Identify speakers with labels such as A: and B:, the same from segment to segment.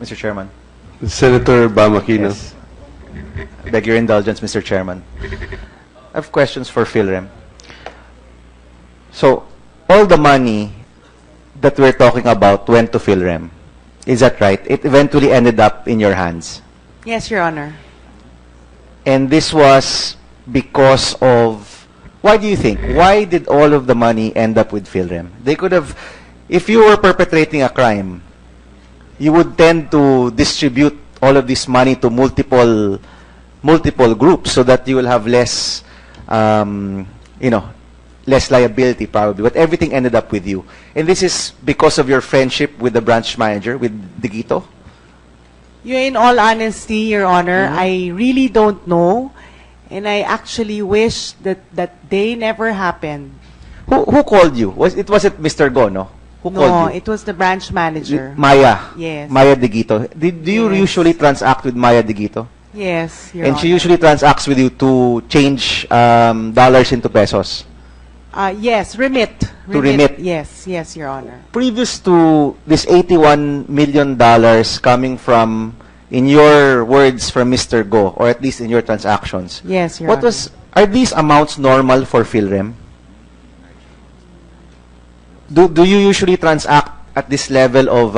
A: Mr. Chairman.
B: Senator Aquino.
A: Yes. Beg your indulgence, Mr. Chairman. I have questions for PhilRem. So, all the money that we're talking about went to PhilRem. Is that right? It eventually ended up in your hands.
C: Yes, Your Honor.
A: And this was because of... Why do you think? Why did all of the money end up with PhilRem? They could have... If you were perpetrating a crime, you would tend to distribute all of this money to multiple groups so that you will have less, less liability probably. But everything ended up with you. And this is because of your friendship with the branch manager, with De Guito?
C: In all honesty, Your Honor, I really don't know. And I actually wish that day never happened.
A: Who called you? Was it Mr. Go, no? Who called
C: No,
A: you?
C: it was the branch manager.
A: Maya.
C: Yes.
A: Maya De Guito. Do you
C: Yes.
A: usually transact with Maya De Guito?
C: Yes, Your
A: And
C: Honor.
A: she usually transacts with you to change dollars into pesos.
C: Yes, remit.
A: To remit.
C: Yes, Your Honor.
A: Previous to this $81 million coming from, in your words, from Mr. Go, or at least in your transactions,
C: Yes, Your Honor.
A: are these amounts normal for PhilRem? Do you usually transact at this level of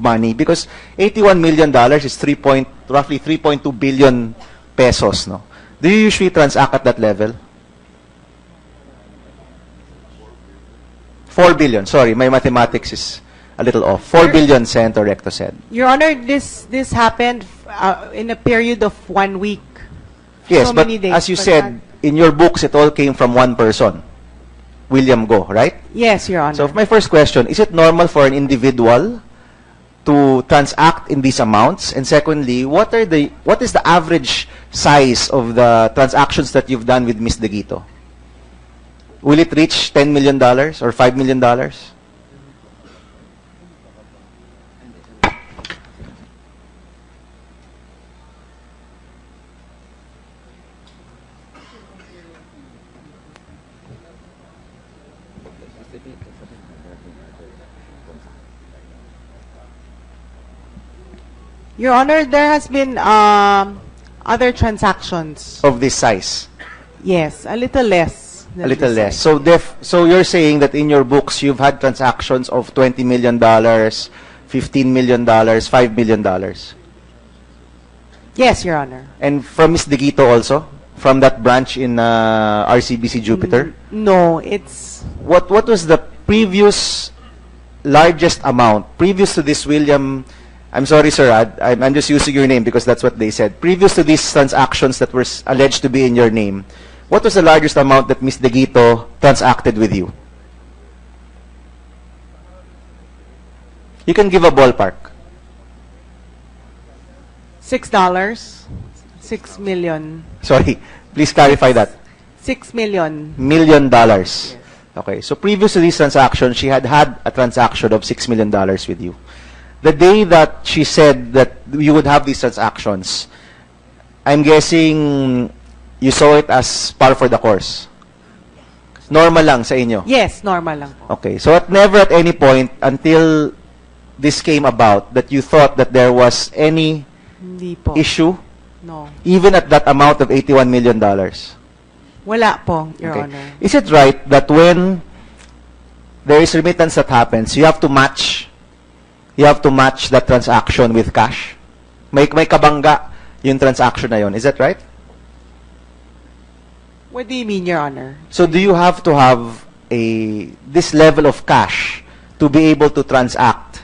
A: money? Because $81 million is roughly 3.2 billion pesos, no? Do you usually transact at that level? 4 billion. Sorry, my mathematics is a little off. 4 billion, Senator Recto said.
C: Your Honor, this happened in a period of 1 week.
A: Yes,
C: So
A: but
C: many days,
A: as you
C: but
A: said, in your books, it all came from one person, William Go, right?
C: Yes, Your Honor.
A: So my first question, is it normal for an individual to transact in these amounts? And secondly, what is the average size of the transactions that you've done with Ms. De Guito? Will it reach $10 million or $5 million?
C: Your Honor, there has been other transactions.
A: Of this size?
C: Yes, a little less.
A: A little less. So you're saying that in your books, you've had transactions of $20 million, $15 million, $5 million.
C: Yes, Your Honor.
A: And from Ms. De Guito also? From that branch in RCBC Jupiter?
C: No, it's...
A: What was the previous largest amount? Previous to this William... I'm sorry, sir. I'm just using your name because that's what they said. Previous to these transactions that were alleged to be in your name, what was the largest amount that Ms. De Guito transacted with you? You can give a ballpark.
C: $6. 6 million.
A: Sorry, please clarify that.
C: $6 million.
A: $1 million. Yes. Okay, so previous to these transactions, she had a transaction of $6 million with you. The day that she said that you would have these transactions, I'm guessing you saw it as par for the course. Normal lang sa inyo?
C: Yes, normal lang po.
A: Okay, so never at any point until this came about that you thought that there was any
C: Hindi po.
A: issue,
C: No.
A: even at that amount of $81 million?
C: Wala po, Your
A: Okay.
C: Honor.
A: Is it right that when there is remittance that happens, you have to match that transaction with cash? May kabangga yung transaction na yun. Is that right?
C: What do you mean, Your Honor?
A: So do you have to have this level of cash to be able to transact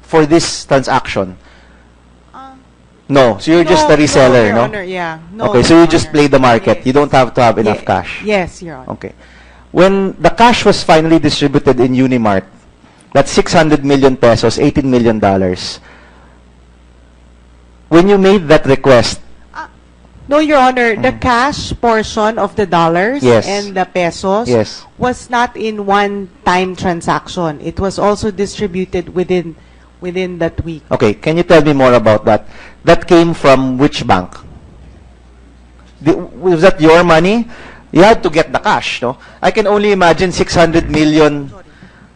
A: for this transaction? No. So you're just a reseller,
C: Your
A: no?
C: Honor, yeah. No,
A: Okay, so
C: Your
A: you just
C: Honor.
A: play the market.
C: Yes.
A: You don't have to have enough cash.
C: Yes, Your Honor.
A: Okay. When the cash was finally distributed in Unimart, that's 600 million pesos, $18 million. When you made that request,
C: No, Your Honor, the cash portion of the dollars
A: Yes.
C: and the pesos
A: Yes.
C: was not in one-time transaction. It was also distributed within that week.
A: okay, can you tell me more about that? That came from which bank? Was that your money? You had to get the cash, no? I can only imagine 600 million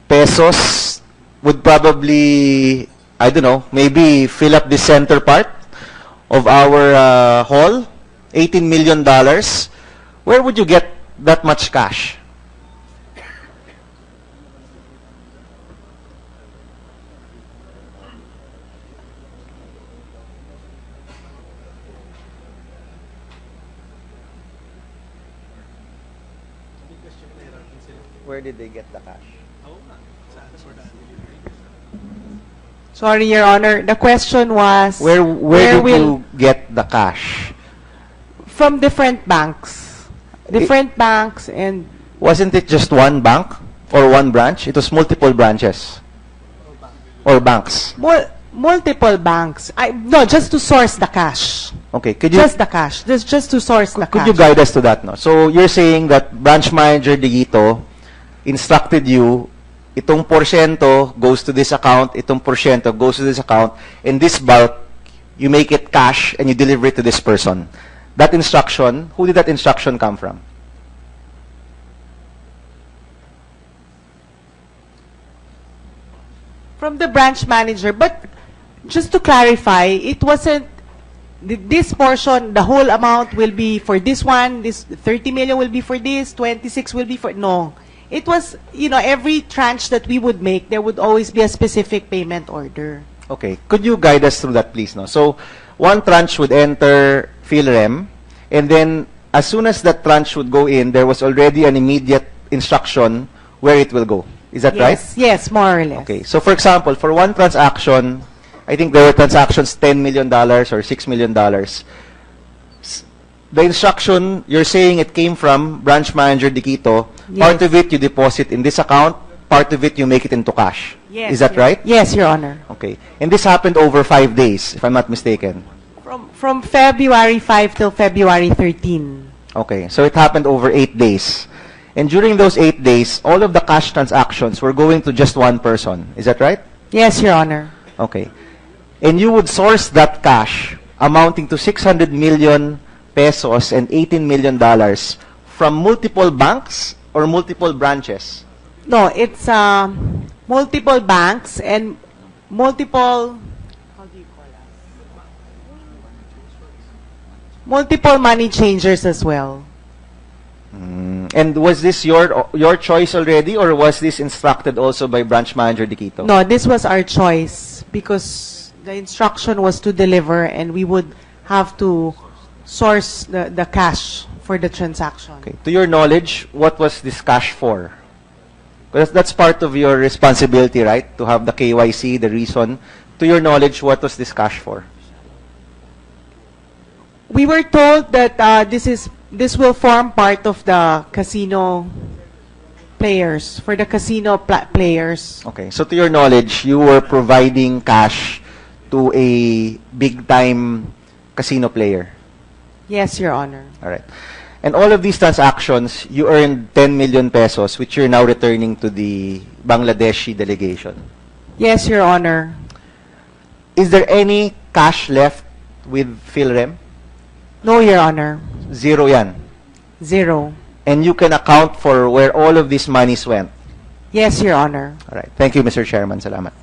A: pesos would probably I don't know, maybe fill up the center part of our hall, $18 million, where would you get that much cash? Where did they get the cash?
C: Sorry, Your Honor. The question was,
A: Where did
C: will
A: you get the cash?
C: from different banks. Different banks and
A: Wasn't it just one bank or one branch? It was multiple branches or banks.
C: multiple banks. No, just to source the cash.
A: Okay, could you
C: Just the cash. Just to source the
A: could
C: cash.
A: you guide us to that? No. So you're saying that branch manager De Guito instructed you, itong porsyento goes to this account, itong porsyento goes to this account, and this bulk, you make it cash and you deliver it to this person. That instruction, who did that instruction come from?
C: From the branch manager. But just to clarify, it wasn't this portion, the whole amount will be for this one, this 30 million will be for this, 26 will be for, no. It was, every tranche that we would make, there would always be a specific payment order.
A: Okay, could you guide us through that, please? No. So one tranche would enter PhilRem, and then as soon as that tranche would go in, there was already an immediate instruction where it will go. Is that right?
C: Yes, more or less.
A: Okay. So for example, for one transaction, I think there were transactions $10 million or $6 million. The instruction, you're saying it came from branch manager De Guito.
C: Yes.
A: Part of it you deposit in this account, part of it you make it into cash.
C: Yes,
A: Is that right?
C: Yes, Your Honor.
A: Okay. And this happened over 5 days, if I'm not mistaken.
C: From February 5 till February 13.
A: Okay. So it happened over 8 days. And during those 8 days, all of the cash transactions were going to just one person. Is that right?
C: Yes, Your Honor.
A: Okay. And you would source that cash amounting to 600 million pesos and $18 million from multiple banks or multiple branches?
C: No, it's multiple banks and multiple, how do you call that? Multiple money changers as well.
A: And was this your choice already, or was this instructed also by branch manager De Guito?
C: No, this was our choice because the instruction was to deliver and we would have to source the cash for the transaction.
A: Okay. To your knowledge, what was this cash for? Because that's part of your responsibility, right? To have the KYC, the reason. To your knowledge, what was this cash for?
C: We were told that this will form part of the casino players, for the casino players.
A: Okay. So to your knowledge, you were providing cash to a big-time casino player.
C: Yes, Your Honor.
A: All right. And all of these transactions, you earned 10 million pesos, which you're now returning to the Bangladeshi delegation.
C: Yes, Your Honor.
A: Is there any cash left with PhilRem?
C: No, Your Honor.
A: Zero yan.
C: Zero.
A: And you can account for where all of these monies went.
C: Yes, Your Honor.
A: All right. Thank you, Mr. Chairman. Salamat.